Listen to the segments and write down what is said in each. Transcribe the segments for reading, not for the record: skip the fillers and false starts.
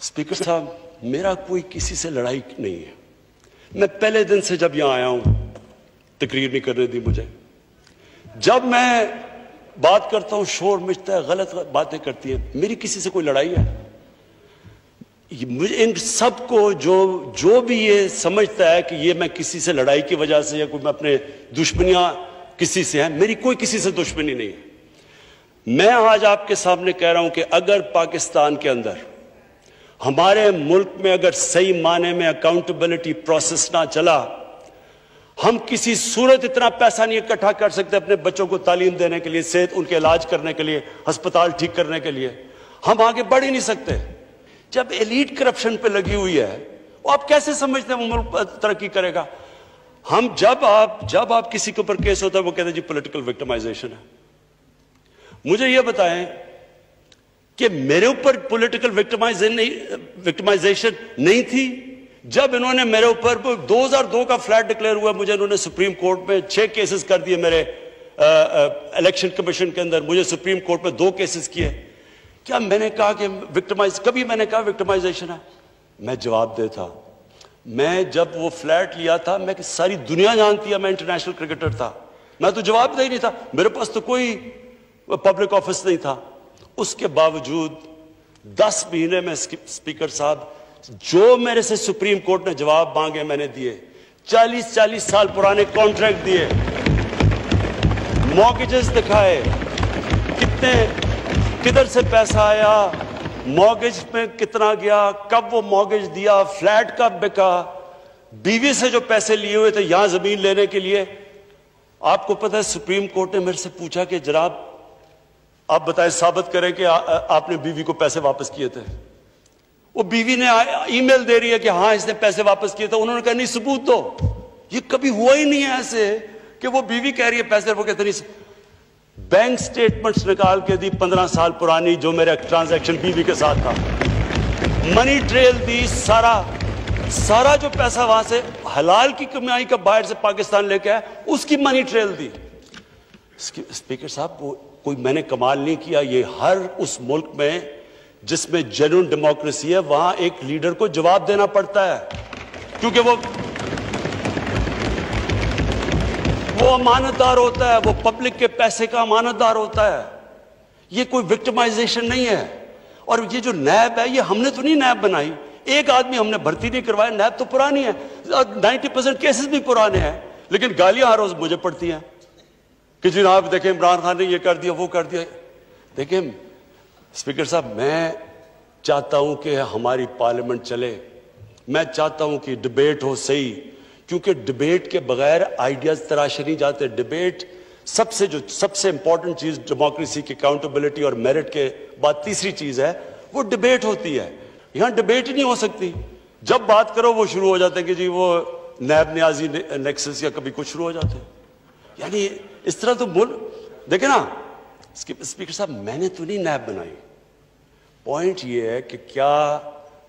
Speaker साहब, मेरा कोई किसी से लड़ाई नहीं है। मैं पहले दिन से जब यहां आया हूं, तकरीर नहीं करने दी मुझे। जब मैं बात करता हूं शोर मचता है, गलत बातें करती हैं। मेरी किसी से कोई लड़ाई है? मुझे इन सबको जो भी ये समझता है कि ये मैं किसी से लड़ाई की वजह से या कोई मैं अपने दुश्मनियां किसी से है, मेरी कोई किसी से दुश्मनी नहीं है। मैं आज आपके सामने कह रहा हूं कि अगर पाकिस्तान के अंदर, हमारे मुल्क में अगर सही माने में अकाउंटेबिलिटी प्रोसेस ना चला, हम किसी सूरत इतना पैसा नहीं इकट्ठा कर सकते अपने बच्चों को तालीम देने के लिए, सेहत उनके इलाज करने के लिए, अस्पताल ठीक करने के लिए। हम आगे बढ़ ही नहीं सकते। जब एलीट करप्शन पे लगी हुई है, वो आप कैसे समझते हैं वो मुल्क तरक्की करेगा? हम जब आप किसी के ऊपर केस होता है, वो कहते हैं जी पॉलिटिकल विक्टिमाइजेशन है। मुझे ये बताएं कि मेरे ऊपर पॉलिटिकल विक्टिमाइजेशन नहीं थी जब इन्होंने मेरे ऊपर 2002 का फ्लैट डिक्लेयर हुआ, मुझे इन्होंने सुप्रीम कोर्ट में 6 केसेस कर दिए। मेरे इलेक्शन कमीशन के अंदर मुझे सुप्रीम कोर्ट में 2 केसेस किए। क्या मैंने कहा कि कभी मैंने कहा विक्टिमाइजेशन है? मैं जवाब देता। मैं जब वो फ्लैट लिया था, मैं सारी दुनिया जानती है मैं इंटरनेशनल क्रिकेटर था, मैं तो जवाब दे ही नहीं था। मेरे पास तो कोई पब्लिक ऑफिस नहीं था। उसके बावजूद 10 महीने में स्पीकर साहब, जो मेरे से सुप्रीम कोर्ट ने जवाब मांगे मैंने दिए। 40 साल पुराने कॉन्ट्रैक्ट दिए, मॉर्गेजेस दिखाए, किधर से पैसा आया, मॉर्गेज में कितना गया, कब वो मॉर्गेज दिया, फ्लैट कब बिका, बीवी से जो पैसे लिए हुए थे यहां जमीन लेने के लिए। आपको पता है सुप्रीम कोर्ट ने मेरे से पूछा कि जनाब आप बताएं, साबित करें कि आपने बीवी को पैसे वापस किए थे। वो बीवी ने ईमेल दे रही है कि हाँ इसने पैसे वापस किए थे। उन्होंने कहा नहीं, सबूत दो। ये कभी हुआ ही नहीं है ऐसे कि वो बीवी कह रही है पैसे, वो कहते नहीं। बैंक स्टेटमेंट्स निकाल के दी 15 साल पुरानी, जो मेरा ट्रांजैक्शन बीवी के साथ था, मनी ट्रेल दी, सारा जो पैसा वहां से हलाल की कमाई का बाहर से पाकिस्तान लेके आया, उसकी मनी ट्रेल दी। स्पीकर साहब, कोई मैंने कमाल नहीं किया। ये हर उस मुल्क में जिसमें जेन्युइन डेमोक्रेसी है, वहां एक लीडर को जवाब देना पड़ता है, क्योंकि वो अमानतदार होता है, वो पब्लिक के पैसे का अमानतदार होता है। ये कोई विक्टिमाइजेशन नहीं है। और ये जो नैब है, ये हमने तो नहीं नैब बनाई, एक आदमी हमने भर्ती नहीं करवाया। नैब तो पुरानी है, 90% केसेस भी पुराने हैं, लेकिन गालियां हर रोज मुझे पड़ती हैं कि जनाब देखें इमरान खान ने ये कर दिया, वो कर दिया। देखें स्पीकर साहब, मैं चाहता हूं कि हमारी पार्लियामेंट चले, मैं चाहता हूं कि डिबेट हो सही, क्योंकि डिबेट के बगैर आइडियाज तराशे नहीं जाते। डिबेट सबसे इंपॉर्टेंट चीज डेमोक्रेसी की अकाउंटेबिलिटी और मेरिट के बाद तीसरी चीज है, वो डिबेट होती है। यहां डिबेट ही नहीं हो सकती। जब बात करो वो शुरू हो जाते हैं कि जी वो नैब न्याजी नेक्सस या कभी कुछ शुरू हो जाते हैं। यानी इस तरह तो देखे ना स्पीकर साहब, मैंने तो नहीं नैब बनाई। पॉइंट ये है कि क्या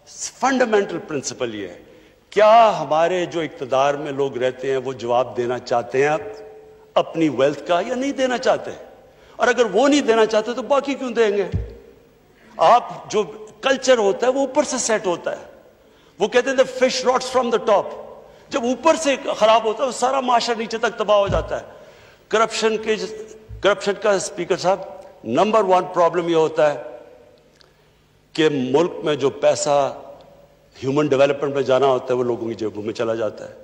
फंडामेंटल प्रिंसिपल ये है, क्या हमारे जो इक्तदार में लोग रहते हैं वो जवाब देना चाहते हैं अपनी वेल्थ का या नहीं देना चाहते? और अगर वो नहीं देना चाहते तो बाकी क्यों देंगे? आप जो कल्चर होता है वो ऊपर से सेट होता है। वो कहते हैं fish rots from the top. जब ऊपर से खराब होता है, सारा माशरा नीचे तक तबाह हो जाता है। करप्शन का स्पीकर साहब नंबर 1 प्रॉब्लम यह होता है कि मुल्क में जो पैसा ह्यूमन डेवलपमेंट में जाना होता है वो लोगों की जेबों में चला जाता है।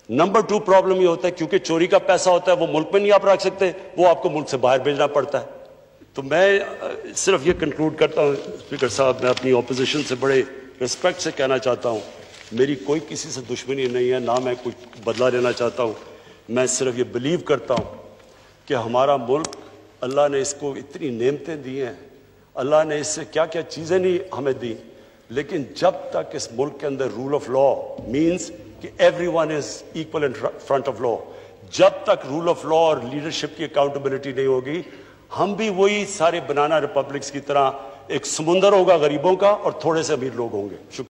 नंबर 2 प्रॉब्लम ये होता है क्योंकि चोरी का पैसा होता है वो मुल्क में नहीं आप रख सकते, वो आपको मुल्क से बाहर भेजना पड़ता है। तो मैं सिर्फ ये कंक्लूड करता हूँ स्पीकर साहब, मैं अपनी ऑपोजिशन से बड़े रिस्पेक्ट से कहना चाहता हूँ, मेरी कोई किसी से दुश्मनी नहीं है, ना मैं कुछ बदला लेना चाहता हूँ। मैं सिर्फ ये बिलीव करता हूँ कि हमारा मुल्क, अल्लाह ने इसको इतनी नेमतें दी हैं, अल्लाह ने इससे क्या क्या चीज़ें नहीं हमें दी, लेकिन जब तक इस मुल्क के अंदर रूल ऑफ लॉ मीन्स कि everyone is equal in front of law, जब तक रूल ऑफ लॉ और लीडरशिप की अकाउंटेबिलिटी नहीं होगी, हम भी वही सारे बनाना रिपब्लिक्स की तरह एक समुंदर होगा गरीबों का और थोड़े से अमीर लोग होंगे। शुक्रिया।